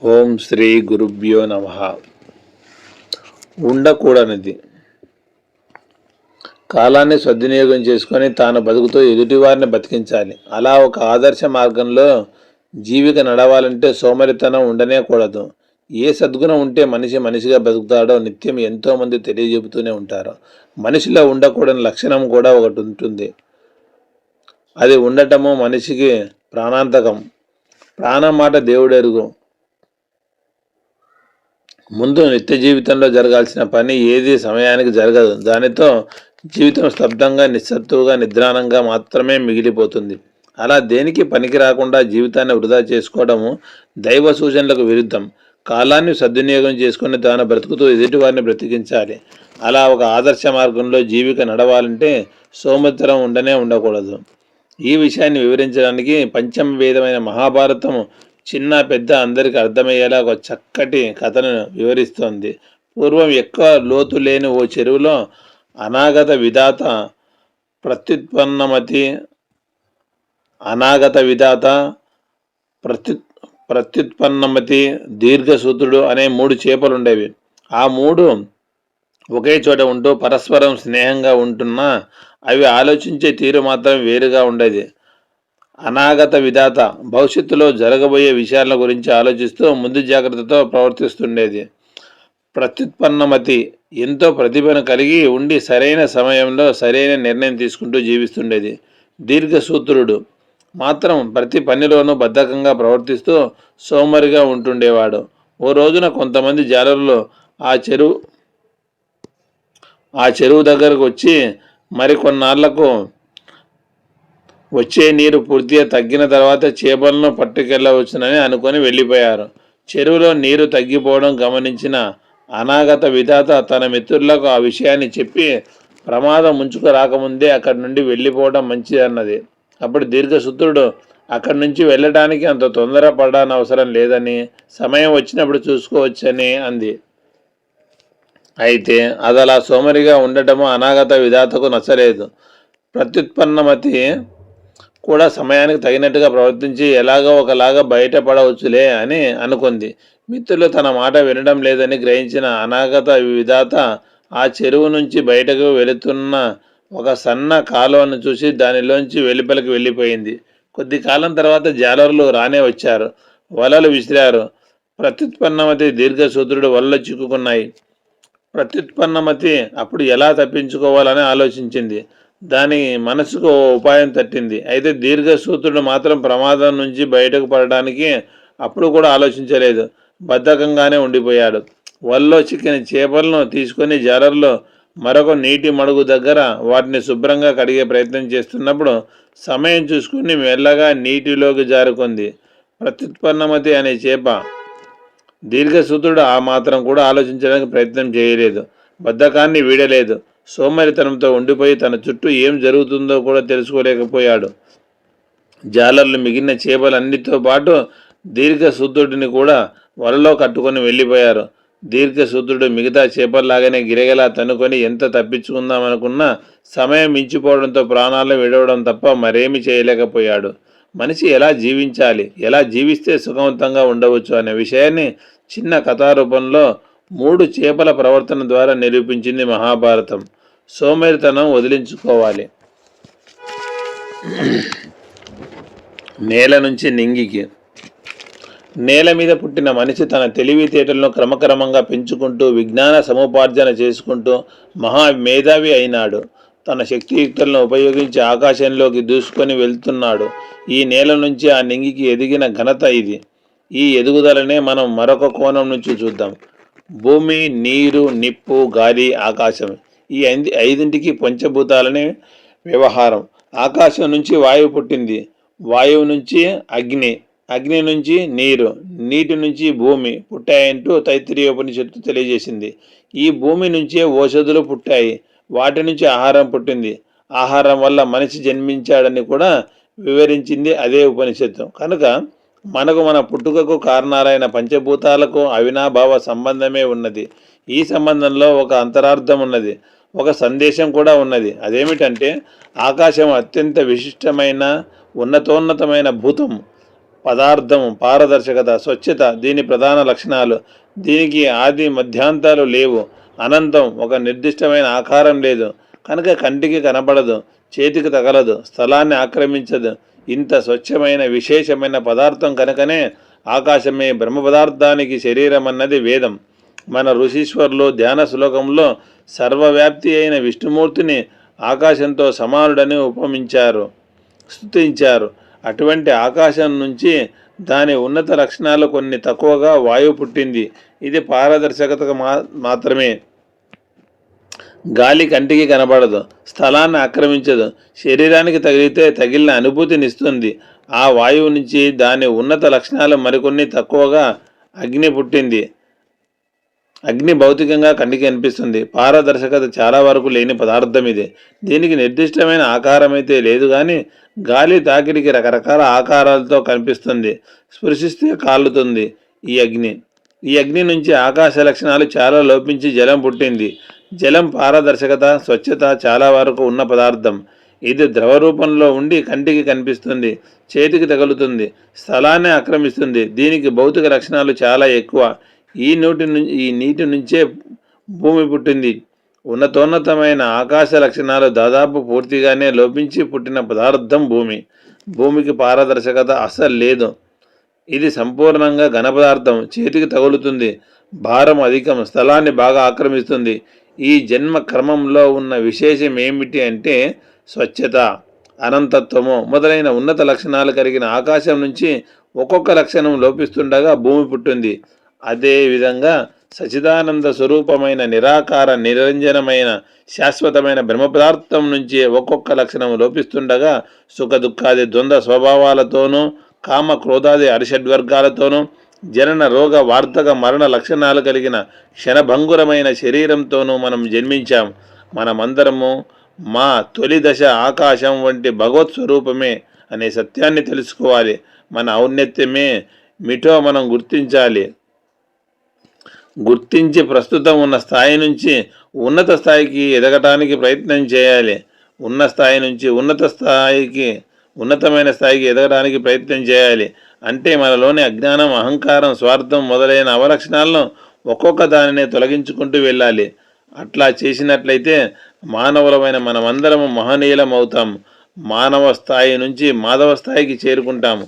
ఓం శ్రీ గురుభ్యో నమః. ఉండకూడనిది. కాలాన్ని సద్వినియోగం చేసుకొని తాను బతుకుతూ ఎదుటివారిని బతికించాలి. అలా ఒక ఆదర్శ మార్గంలో జీవిక నడవాలంటే సోమరితనం ఉండనే కూడదు. ఏ సద్గుణం ఉంటే మనిషి మనిషిగా బతుకుతాడో నిత్యం ఎంతోమంది తెలియజెబుతూనే ఉంటారు. మనిషిలో ఉండకూడని లక్షణం కూడా ఒకటి ఉంటుంది. అది ఉండటము మనిషికి ప్రాణాంతకం. ప్రాణం మాట దేవుడెరుగు. ముందు నిత్య జీవితంలో జరగాల్సిన పని ఏది సమయానికి జరగదు. దానితో జీవితం స్తబ్దంగా, నిస్సత్తువుగా, నిద్రాణంగా మాత్రమే మిగిలిపోతుంది. అలా దేనికి పనికి రాకుండా జీవితాన్ని వృధా చేసుకోవడము దైవ సూచనలకు విరుద్ధం. కాలాన్ని సద్వినియోగం చేసుకుని తాను బ్రతుకుతూ ఎదుటివారిని బ్రతికించాలి. అలా ఒక ఆదర్శ మార్గంలో జీవిక నడవాలంటే సోమరితనం ఉండకూడదు. ఈ విషయాన్ని వివరించడానికి పంచమ వేదమైన మహాభారతం చిన్న పెద్ద అందరికి అర్థమయ్యేలా ఒక చక్కటి కథను వివరిస్తోంది. పూర్వం ఎక్కువ లోతు లేని ఓ చెరువులో అనాగత విధాత ప్రత్యుత్పన్నమతి అనాగత విధాత ప్రత్యుత్పన్నమతి దీర్ఘసూత్రుడు అనే 3 చేపలు ఉండేవి. ఆ 3 ఒకే చోట ఉంటూ పరస్పరం స్నేహంగా ఉంటున్నా అవి ఆలోచించే తీరు మాత్రం వేరుగా ఉండేది. అనాగత విధాత భవిష్యత్తులో జరగబోయే విషయాల గురించి ఆలోచిస్తూ ముందు జాగ్రత్తతో ప్రవర్తిస్తుండేది. ప్రత్యుత్పన్నమతి ఎంతో ప్రతిభను కలిగి ఉండి సరైన సమయంలో సరైన నిర్ణయం తీసుకుంటూ జీవిస్తుండేది. దీర్ఘసూత్రుడు మాత్రం ప్రతి పనిలోనూ బద్ధకంగా ప్రవర్తిస్తూ సోమరిగా ఉంటుండేవాడు. ఓ రోజున కొంతమంది జాలరులు ఆ చెరువు దగ్గరకు వచ్చి మరికొన్నాళ్లకు వచ్చే నీరు పూర్తిగా తగ్గిన తర్వాత చేపలను పట్టుకెళ్ళవచ్చునని అనుకొని వెళ్ళిపోయారు. చెరువులో నీరు తగ్గిపోవడం గమనించిన అనాగత విధాత తన మిత్రులకు ఆ విషయాన్ని చెప్పి ప్రమాదం ముంచుకు రాకముందే అక్కడి నుండి వెళ్ళిపోవడం మంచిదన్నది. అప్పుడు దీర్ఘసూత్రుడు అక్కడి నుంచి వెళ్ళటానికి అంత తొందరపడని అవసరం లేదని, సమయం వచ్చినప్పుడు చూసుకోవచ్చని అంది. అయితే అది అలా సోమరిగా ఉండటము అనాగత విధాతకు నచ్చలేదు. ప్రత్యుత్పన్నమతి కూడా సమయానికి తగినట్టుగా ప్రవర్తించి ఎలాగో ఒకలాగా బయటపడవచ్చులే అని అనుకుంది. మిత్రులు తన మాట వినడం లేదని గ్రహించిన అనాగత విధాత ఆ చెరువు నుంచి బయటకు వెళుతున్న ఒక సన్న కాలువను చూసి దానిలోంచి వెలుపలికి వెళ్ళిపోయింది. కొద్ది కాలం తర్వాత జాలరులు రానే వచ్చారు. వలలు విసిరారు. ప్రత్యుత్పన్నమతి దీర్ఘసూత్రుడు వలలో చిక్కుకున్నాయి. ప్రత్యుత్పన్నమతి అప్పుడు ఎలా తప్పించుకోవాలని ఆలోచించింది. దాని మనసుకు ఉపాయం తట్టింది. అయితే దీర్ఘసూత్రుడు మాత్రం ప్రమాదం నుంచి బయటకు పడడానికి అప్పుడు కూడా ఆలోచించలేదు. బద్ధకంగానే ఉండిపోయాడు. వలలో చిక్కిన చేపలను తీసుకొని జాలర్లో మరొక నీటి మడుగు దగ్గర వాటిని శుభ్రంగా కడిగే ప్రయత్నం చేస్తున్నప్పుడు సమయం చూసుకుని మెల్లగా నీటిలోకి జారుకుంది. ప్రత్యుత్పన్నమతి అనే చేప. దీర్ఘసూత్రుడు ఆ మాత్రం కూడా ఆలోచించడానికి ప్రయత్నం చేయలేదు. బద్ధకాన్ని వీడలేదు. సోమరితనంతో ఉండిపోయి తన చుట్టూ ఏం జరుగుతుందో కూడా తెలుసుకోలేకపోయాడు. జాలర్లు మిగిలిన చేపలన్నిటితో పాటు దీర్ఘసూత్రుడిని కూడా వలలో కట్టుకొని వెళ్ళిపోయారు. దీర్ఘసూత్రుడు మిగతా చేపల్లాగానే గిరగలా తనుకొని ఎంత తప్పించుకుందామనుకున్నా సమయం మించిపోవడంతో ప్రాణాలు విడవడం తప్ప మరేమీ చేయలేకపోయాడు. మనిషి ఎలా జీవించాలి, ఎలా జీవిస్తే సుఖవంతంగా ఉండవచ్చు అనే విషయాన్ని చిన్న కథారూపంలో 3 చేపల ప్రవర్తన ద్వారా నిరూపించింది మహాభారతం. సోమరితనం వదిలించుకోవాలి. నేల నుంచి నింగికి. నేల మీద పుట్టిన మనిషి తన తెలివితేటలను క్రమక్రమంగా పెంచుకుంటూ విజ్ఞాన సముపార్జన చేసుకుంటూ మహామేధావి అయినాడు. తన శక్తియుక్తులను ఉపయోగించి ఆకాశంలోకి దూసుకొని వెళ్తున్నాడు. ఈ నేల నుంచి ఆ నింగికి ఎదిగిన ఘనత ఇది. ఈ ఎదుగుదలనే మనం మరొక కోణం నుంచి చూద్దాం. భూమి, నీరు, నిప్పు, గాలి, ఆకాశం ఈ 5ంటికి పంచభూతాలనే వ్యవహారం. ఆకాశం నుంచి వాయువు పుట్టింది. వాయువు నుంచి అగ్ని, అగ్ని నుంచి నీరు, నీటి నుంచి భూమి పుట్టాయంటూ తైత్తిరీయోపనిషత్తు తెలియజేసింది. ఈ భూమి నుంచే ఓషధులు పుట్టాయి. వాటి నుంచి ఆహారం పుట్టింది. ఆహారం వల్ల మనిషి జన్మించాడని కూడా వివరించింది అదే ఉపనిషత్తు. కనుక మనకు మన పుట్టుకకు కారణాలైన పంచభూతాలకు అవినాభావ సంబంధమే ఉన్నది. ఈ సంబంధంలో ఒక అంతరార్థం ఉన్నది, ఒక సందేశం కూడా ఉన్నది. అదేమిటంటే ఆకాశం అత్యంత విశిష్టమైన ఉన్నతోన్నతమైన భూతం. పదార్థం, పారదర్శకత, స్వచ్ఛత దీని ప్రధాన లక్షణాలు. దీనికి ఆది మధ్యాంతాలు లేవు. అనంతం, ఒక నిర్దిష్టమైన ఆకారం లేదు కనుక కంటికి కనపడదు, చేతికి తగలదు, స్థలాన్ని ఆక్రమించదు. ఇంత స్వచ్ఛమైన విశేషమైన పదార్థం కనుకనే ఆకాశమే బ్రహ్మ పదార్థానికి శరీరం అన్నది వేదం. మన ఋషీశ్వరులు ధ్యాన శ్లోకంలో సర్వవ్యాప్తి అయిన విష్ణుమూర్తిని ఆకాశంతో సమానుడని ఉపమించారు, స్తుతించారు. అటువంటి ఆకాశం నుంచి దాని ఉన్నత లక్షణాలు కొన్ని తక్కువగా వాయువు పుట్టింది. ఇది పారదర్శకత మాత్రమే. గాలి కంటికి కనబడదు, స్థలాన్ని ఆక్రమించదు, శరీరానికి తగిలితే తగిలిన అనుభూతినిస్తుంది. ఆ వాయువు నుంచి దాని ఉన్నత లక్షణాలు మరికొన్ని తక్కువగా. అగ్ని పుట్టింది. అగ్ని భౌతికంగా కంటికి అనిపిస్తుంది. పారదర్శకత చాలా వరకు లేని పదార్థం ఇది. దీనికి నిర్దిష్టమైన ఆకారం అయితే లేదు, కానీ గాలి తాకిడికి రకరకాల ఆకారాలతో కనిపిస్తుంది. స్పృశిస్తే కాలుతుంది ఈ అగ్ని నుంచి ఆకాశ లక్షణాలు చాలా లోపించి జలం పుట్టింది. జలం పారదర్శకత, స్వచ్ఛత చాలా వరకు ఉన్న పదార్థం. ఇది ద్రవ రూపంలో ఉండి కంటికి కనిపిస్తుంది, చేతికి తగులుతుంది, స్థలాన్ని ఆక్రమిస్తుంది. దీనికి భౌతిక లక్షణాలు చాలా ఎక్కువ. ఈ నీటి నుంచే భూమి పుట్టింది. ఉన్నతోన్నతమైన ఆకాశ లక్షణాలు దాదాపు పూర్తిగానే లోపించి పుట్టిన పదార్థం భూమి. భూమికి పారదర్శకత అస్సలు లేదు. ఇది సంపూర్ణంగా ఘన పదార్థం, చేతికి తగులుతుంది, భారం అధికం, స్థలాన్ని బాగా ఆక్రమిస్తుంది. ఈ జన్మ క్రమంలో ఉన్న విశేషం ఏమిటి అంటే స్వచ్ఛత, అనంతత్వము మొదలైన ఉన్నత లక్షణాలు కలిగిన ఆకాశం నుంచి ఒక్కొక్క లక్షణం లోపిస్తుండగా భూమి పుట్టింది. అదేవిధంగా సచిదానంద స్వరూపమైన నిరాకార నిరంజనమైన శాశ్వతమైన బ్రహ్మ పదార్థం నుంచి ఒక్కొక్క లక్షణం లోపిస్తుండగా సుఖ దుఃఖాది ద్వంద్వ స్వభావాలతోనూ కామ క్రోధాది అరిషడ్వర్గాలతోనూ జనన రోగ వార్ధక మరణ లక్షణాలు కలిగిన క్షణభంగురమైన శరీరంతోనూ మనం జన్మించాం. మనమందరము మా తొలి దశ ఆకాశం వంటి భగవత్ స్వరూపమే అనే సత్యాన్ని తెలుసుకోవాలి. మన ఔన్నత్యమే మిటో మనం గుర్తించి ప్రస్తుతం ఉన్న స్థాయి నుంచి ఉన్నత స్థాయికి ఎదగటానికి ప్రయత్నం చేయాలి. ఉన్న స్థాయి నుంచి ఉన్నతమైన స్థాయికి ఎదగడానికి ప్రయత్నం చేయాలి. అంటే మనలోని అజ్ఞానం, అహంకారం, స్వార్థం మొదలైన అవలక్షణాలను ఒక్కొక్క దానినే తొలగించుకుంటూ వెళ్ళాలి. అట్లా చేసినట్లయితే మానవులమైన మనమందరము మహనీయులం అవుతాం. మానవ స్థాయి నుంచి మాధవ స్థాయికి చేరుకుంటాము.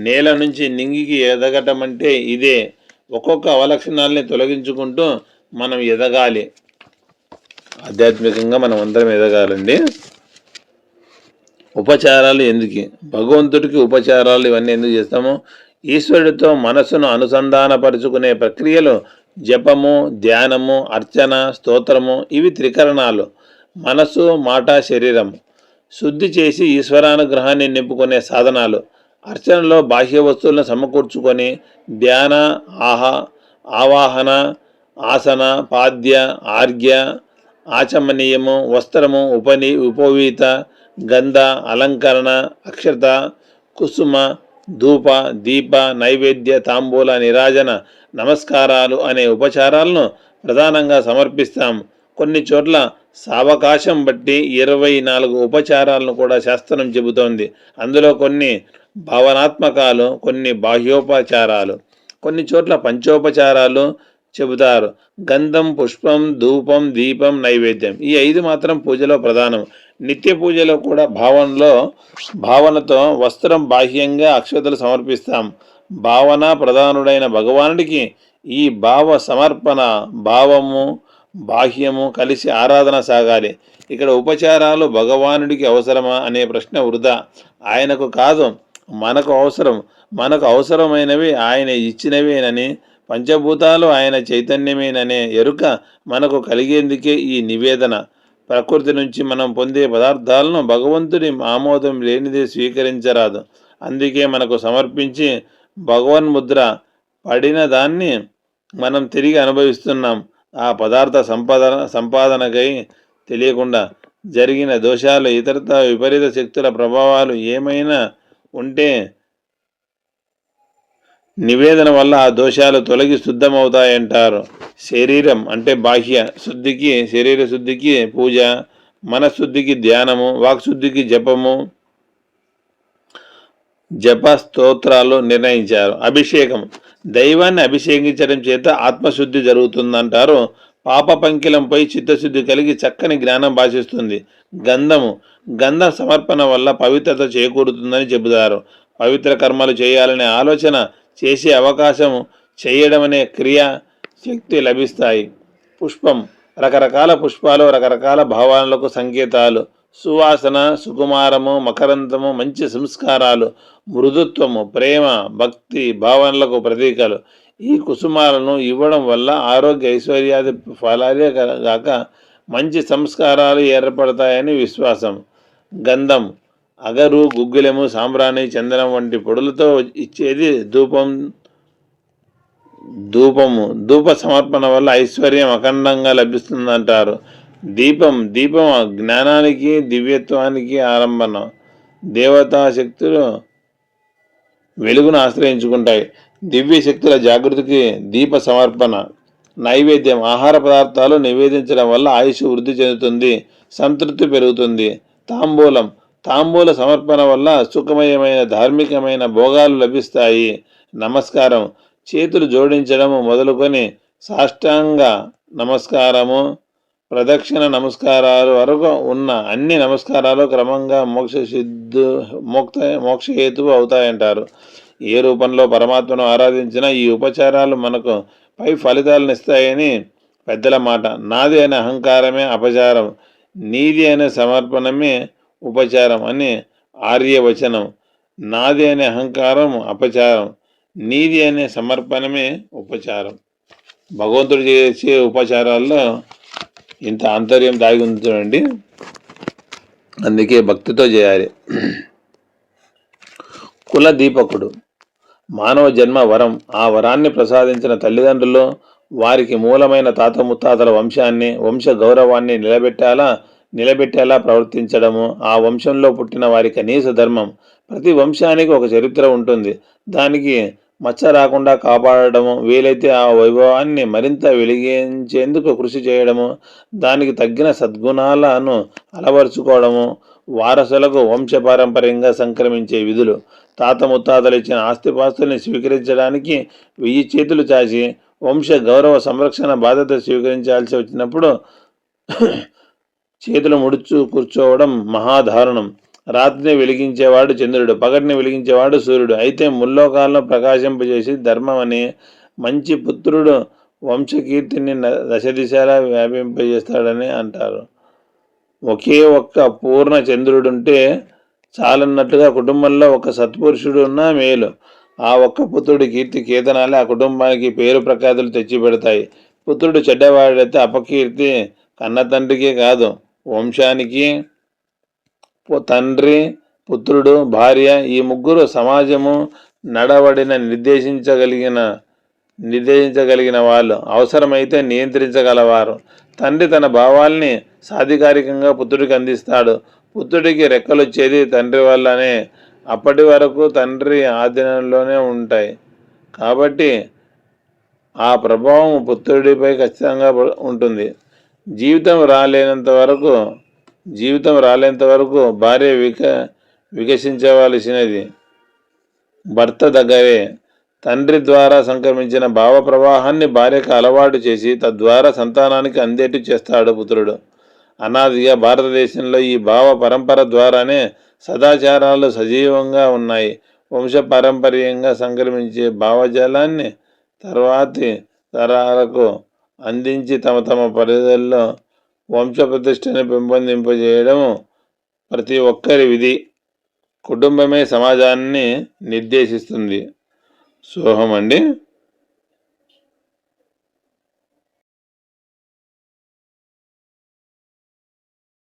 నేల నుంచి నింగికి ఎదగటం అంటే ఇదే. ఒక్కొక్క అవలక్షణాలని తొలగించుకుంటూ మనం ఎదగాలి. ఆధ్యాత్మికంగా మనం అందరం ఎదగాలండి. ఉపచారాలు ఎందుకు? భగవంతుడికి ఉపచారాలు ఇవన్నీ ఎందుకు చేస్తాము? ఈశ్వరుడితో మనస్సును అనుసంధానపరుచుకునే ప్రక్రియలు జపము, ధ్యానము, అర్చన, స్తోత్రము ఇవి త్రికరణాలు. మనస్సు, మాట, శరీరం శుద్ధి చేసి ఈశ్వరానుగ్రహాన్ని నింపుకునే సాధనాలు. అర్చనలో బాహ్య వస్తువులను సమకూర్చుకొని ధ్యాన, ఆవాహన, ఆసన, పాద్య, ఆర్ఘ్య, ఆచమనీయము, వస్త్రము, ఉపవీత, గంధ, అలంకరణ, అక్షత, కుసుమ, ధూప, దీప, నైవేద్య, తాంబూల, నిరాజన, నమస్కారాలు అనే ఉపచారాలను ప్రధానంగా సమర్పిస్తాం. కొన్ని చోట్ల సావకాశం బట్టి 24 ఉపచారాలను కూడా శాస్త్రం చెబుతోంది. అందులో కొన్ని భావనాత్మకాలు, కొన్ని బాహ్యోపచారాలు, కొన్ని చోట్ల పంచోపచారాలు చెబుతారు. గంధం, పుష్పం, ధూపం, దీపం, నైవేద్యం ఈ 5 మాత్రం పూజలో ప్రధానం. నిత్య పూజలో కూడా భావనతో వస్త్రం బాహ్యంగా అక్షతలు సమర్పిస్తాం. భావన ప్రధానుడైన భగవానుడికి ఈ భావ సమర్పణ, భావము బాహ్యము కలిసి ఆరాధన సాగాలి. ఇక్కడ ఉపచారాలు భగవానుడికి అవసరమా అనే ప్రశ్న వృధా. ఆయనకు కాదు, మనకు అవసరం. మనకు అవసరమైనవి ఆయన ఇచ్చినవేనని, పంచభూతాలు ఆయన చైతన్యమేననే ఎరుక మనకు కలిగేందుకే ఈ నివేదన. ప్రకృతి నుంచి మనం పొందే పదార్థాలను భగవంతుడి ఆమోదం లేనిదే స్వీకరించరాదు. అందుకే మనకు సమర్పించి భగవన్ముద్ర పడిన దాన్ని మనం తిరిగి అనుభవిస్తున్నాం. ఆ పదార్థ సంపాదనకై తెలియకుండా జరిగిన దోషాలు, ఇతరత విపరీత శక్తుల ప్రభావాలు ఏమైనా ఉంటే నివేదన వల్ల ఆ దోషాలు తొలగి శుద్ధమవుతాయంటారు. శరీరం అంటే బాహ్య శుద్ధికి, శరీర శుద్ధికి పూజ, మనశుద్ధికి ధ్యానము, వాక్శుద్ధికి జపము, జప స్తోత్రాలు నిర్ణయించారు. అభిషేకం, దైవాన్ని అభిషేకించడం చేత ఆత్మశుద్ధి జరుగుతుందంటారు. పాప పంకిలంపై చిత్తశుద్ధి కలిగి చక్కని జ్ఞానం భాషిస్తుంది. గంధము, గంధ సమర్పణ వల్ల పవిత్రత చేకూరుతుందని చెబుతారు. పవిత్ర కర్మలు చేయాలనే ఆలోచన, చేసే అవకాశం, చేయడమనే క్రియా శక్తి లభిస్తాయి. పుష్పం, రకరకాల పుష్పాలు రకరకాల భావాలకు సంకేతాలు. సువాసన, సుకుమారము, మకరందము మంచి సంస్కారాలు, మృదుత్వము, ప్రేమ, భక్తి భావనలకు ప్రతీకలు. ఈ కుసుమాలను ఇవ్వడం వల్ల ఆరోగ్య ఐశ్వర్యాది ఫలాలే గాక మంచి సంస్కారాలు ఏర్పడతాయని విశ్వాసం. గంధం, అగరు, గుగ్గిలము, సాంబ్రాణి, చందనం వంటి పొడులతో ఇచ్చేది ధూప సమర్పణ వల్ల ఐశ్వర్యం అఖండంగా లభిస్తుందంటారు. దీపం జ్ఞానానికి దివ్యత్వానికి ఆరంభన. దేవతా శక్తులు వెలుగును ఆశ్రయించుకుంటాయి. దివ్య శక్తుల జాగృతికి దీప సమర్పణ. నైవేద్యం, ఆహార పదార్థాలు నివేదించడం వల్ల ఆయుష్ వృద్ధి చెందుతుంది, సంతృప్తి పెరుగుతుంది. తాంబూల సమర్పణ వల్ల సుఖమయమైన ధార్మికమైన భోగాలు లభిస్తాయి. నమస్కారం, చేతులు జోడించడము మొదలుకొని సాష్టాంగ నమస్కారము, ప్రదక్షిణ నమస్కారాలు వరకు ఉన్న అన్ని నమస్కారాలు క్రమంగా మోక్షహేతువు అవుతాయంటారు. ఏ రూపంలో పరమాత్మను ఆరాధించినా ఈ ఉపచారాలు మనకు పై ఫలితాలను ఇస్తాయని పెద్దల మాట. నాది అనే అహంకారమే అపచారం, నీది అనే సమర్పణమే ఉపచారం అని ఆర్యవచనం. నాది అనే అహంకారం అపచారం, నీది అనే సమర్పణమే ఉపచారం. భగవంతుడు చేసే ఉపచారాల్లో ఇంత ఆంతర్యం దాగి ఉంది చూడండి. అందుకే భక్తితో చేయాలి. కుల దీపకుడు, మానవ జన్మ వరం. ఆ వరాన్ని ప్రసాదించిన తల్లిదండ్రులు వారికి మూలమైన తాత ముత్తాతల వంశ గౌరవాన్ని నిలబెట్టేలా ప్రవర్తించడము, ఆ వంశంలో పుట్టిన వారి కనీస ధర్మం. ప్రతి వంశానికి ఒక చరిత్ర ఉంటుంది. దానికి మచ్చ రాకుండా కాపాడటము, వీలైతే ఆ వైభవాన్ని మరింత వెలిగించేందుకు కృషి చేయడము, దానికి తగ్గిన సద్గుణాలను అలవరుచుకోవడము. వారసులకు వంశపారంపర్యంగా సంక్రమించే విధులు. తాత ముత్తాతలు ఇచ్చిన ఆస్తిపాస్తుల్ని స్వీకరించడానికి 1000 చేతులు చాచి వంశ గౌరవ సంరక్షణ బాధ్యత స్వీకరించాల్సి వచ్చినప్పుడు చేతులు ముడుచు కూర్చోవడం మహాదారుణం. రాత్రిని వెలిగించేవాడు చంద్రుడు, పగటిని వెలిగించేవాడు సూర్యుడు. అయితే ముల్లోకాలను ప్రకాశింపజేసి ధర్మం అని మంచి పుత్రుడు వంశకీర్తిని దశదిశాలా వ్యాపింపజేస్తాడని అంటారు. ఒకే ఒక్క పూర్ణ చంద్రుడుంటే చాలన్నట్టుగా కుటుంబంలో ఒక సత్పురుషుడు ఉన్నా మేలు. ఆ ఒక్క పుత్రుడి కీర్తి కేతనాలే ఆ కుటుంబానికి పేరు ప్రఖ్యాతులు తెచ్చిపెడతాయి. పుత్రుడు చెడ్డవాడైతే అపకీర్తి కన్న తండ్రికే కాదు, వంశానికి. తండ్రి, పుత్రుడు, భార్య ఈ ముగ్గురు సమాజము నడవడిన నిర్దేశించగలిగిన వాళ్ళు, అవసరమైతే నియంత్రించగలవారు. తండ్రి తన భావాల్ని సాధికారికంగా పుత్రుడికి అందిస్తాడు. పుత్రుడికి రెక్కలొచ్చేది తండ్రి వల్లనే. అప్పటి వరకు తండ్రి ఆధీనంలోనే ఉంటాయి కాబట్టి ఆ ప్రభావం పుత్రుడిపై ఖచ్చితంగా ఉంటుంది. జీవితం రాలేంత వరకు భార్య వికసించవలసినది భర్త దగ్గరే. తండ్రి ద్వారా సంక్రమించిన భావ ప్రవాహాన్ని భార్యకు అలవాటు చేసి తద్వారా సంతానానికి అందేట్టు చేస్తాడు పుత్రుడు. అనాదిగా భారతదేశంలో ఈ భావ పరంపర ద్వారానే సదాచారాలు సజీవంగా ఉన్నాయి. వంశపారంపర్యంగా సంక్రమించే భావజాలాన్ని తర్వాతి తరాలకు అందించి తమ పరిధుల్లో వంశ ప్రతిష్టని పెంపొందింపజేయడం ప్రతి ఒక్కరి విధి. కుటుంబమే సమాజాన్ని నిర్దేశిస్తుంది. సోహం అండి.